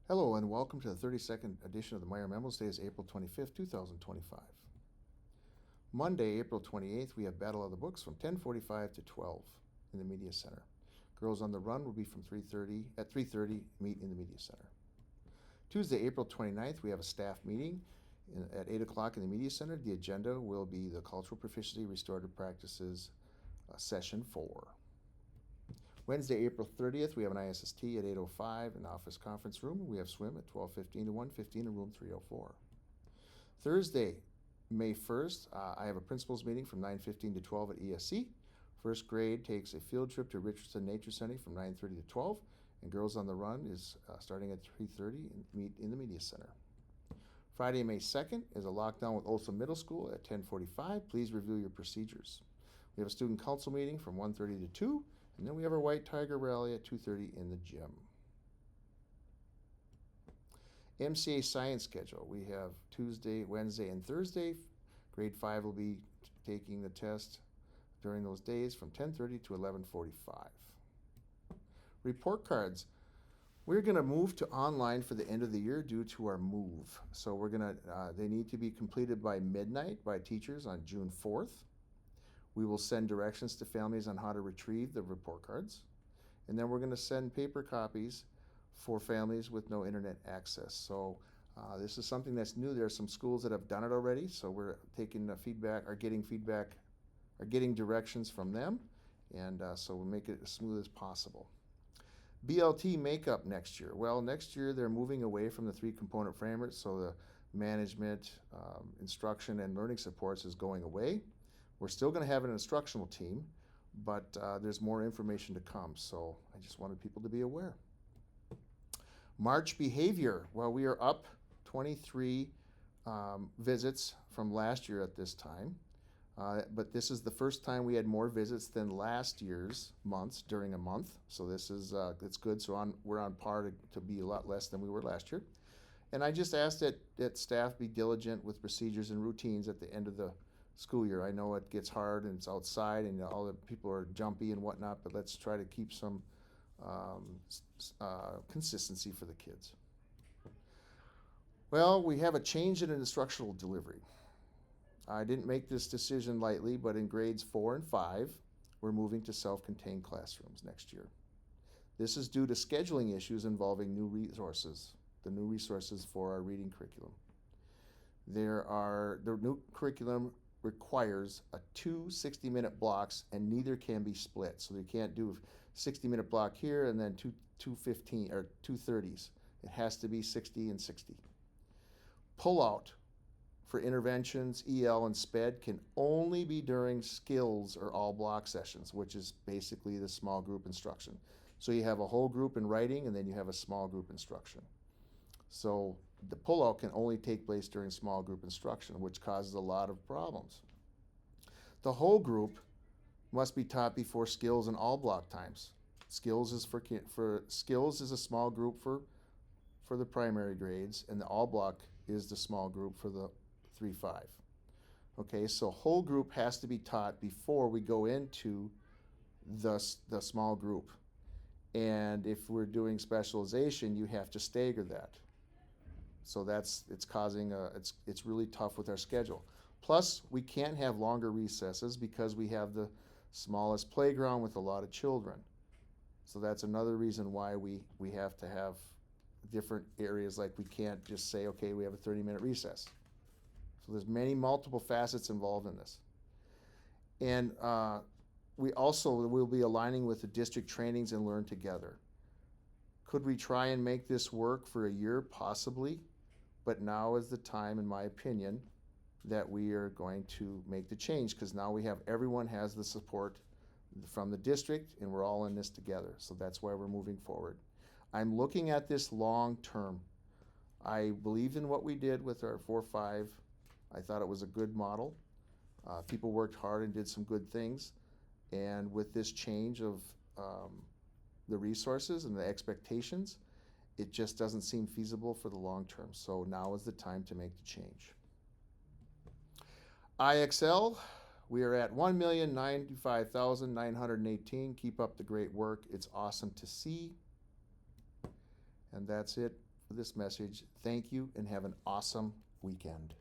Hello and welcome to the 32nd edition of the Meyer Memo. Today is April 25th, 2025. Monday, April 28th, we have Battle of the Books from 10:45 to 12 in the Media Center. Girls on the Run will be from 3:30 meet in the Media Center. Tuesday, April 29th, we have a staff meeting at 8 o'clock in the Media Center. The agenda will be the Cultural Proficiency Restorative Practices Session 4. Wednesday, April 30th, we have an ISST at 8:05 in the office conference room. We have swim at 12:15 to 1:15 in room 304. Thursday, May 1st, I have a principals meeting from 9:15 to 12 at ESC. First grade takes a field trip to Richardson Nature Center from 9:30 to 12, and Girls on the Run is starting at 3:30 and meet in the Media Center. Friday, May 2nd, is a lockdown with Olson Middle School at 10:45. Please review your procedures. We have a student council meeting from 1:30 to 2, and then we have our White Tiger Rally at 2:30 in the gym. MCA science schedule. We have Tuesday, Wednesday, and Thursday. Grade 5 will be taking the test during those days from 10:30 to 11:45. Report cards. We're going to move to online for the end of the year due to our move. So they need to be completed by midnight by teachers on June 4th. We will send directions to families on how to retrieve the report cards. And then we're going to send paper copies for families with no internet access. So this is something that's new. There are some schools that have done it already. So we're taking getting directions from them. And so we'll make it as smooth as possible. BLT makeup next year. Well, next year they're moving away from the 3-component framework. So the management, instruction, and learning supports is going away. We're still going to have an instructional team, but there's more information to come. So I just wanted people to be aware. March behavior. Well, we are up 23 visits from last year at this time. But this is the first time we had more visits than last year's months during a month. So this is it's good. So we're on par to be a lot less than we were last year. And I just asked that staff be diligent with procedures and routines at the end of the school year. I know it gets hard and it's outside and all the people are jumpy and whatnot, but let's try to keep some consistency for the kids. Well, we have a change in instructional delivery. I didn't make this decision lightly, but in grades 4 and 5, we're moving to self-contained classrooms next year. This is due to scheduling issues involving new resources, the new resources for our reading curriculum. The new curriculum requires two 60-minute blocks, and neither can be split. So you can't do a 60-minute block here and then two 15 or 2:30s. It has to be 60 and 60. Pullout for interventions, EL, and SPED can only be during skills or all block sessions, which is basically the small group instruction. So you have a whole group in writing and then you have a small group instruction. So the pullout can only take place during small group instruction, which causes a lot of problems. The whole group must be taught before skills and all block times. Skills is skills is a small group for the primary grades, and the all block is the small group for the 3-5. Okay, so whole group has to be taught before we go into the small group. And if we're doing specialization, you have to stagger that. So it's really tough with our schedule. Plus, we can't have longer recesses because we have the smallest playground with a lot of children. So that's another reason why we have to have different areas. Like we can't just say, okay, we have a 30-minute recess. So there's multiple facets involved in this. And we also will be aligning with the district trainings and Learn Together. Could we try and make this work for a year? Possibly. But now is the time, in my opinion, that we are going to make the change, because now everyone has the support from the district and we're all in this together. So that's why we're moving forward. I'm looking at this long term. I believed in what we did with our 4-5. I thought it was a good model. People worked hard and did some good things. And with this change of the resources and the expectations, it just doesn't seem feasible for the long term. So now is the time to make the change. IXL, we are at 1,095,918. Keep up the great work. It's awesome to see. And that's it with this message. Thank you and have an awesome weekend.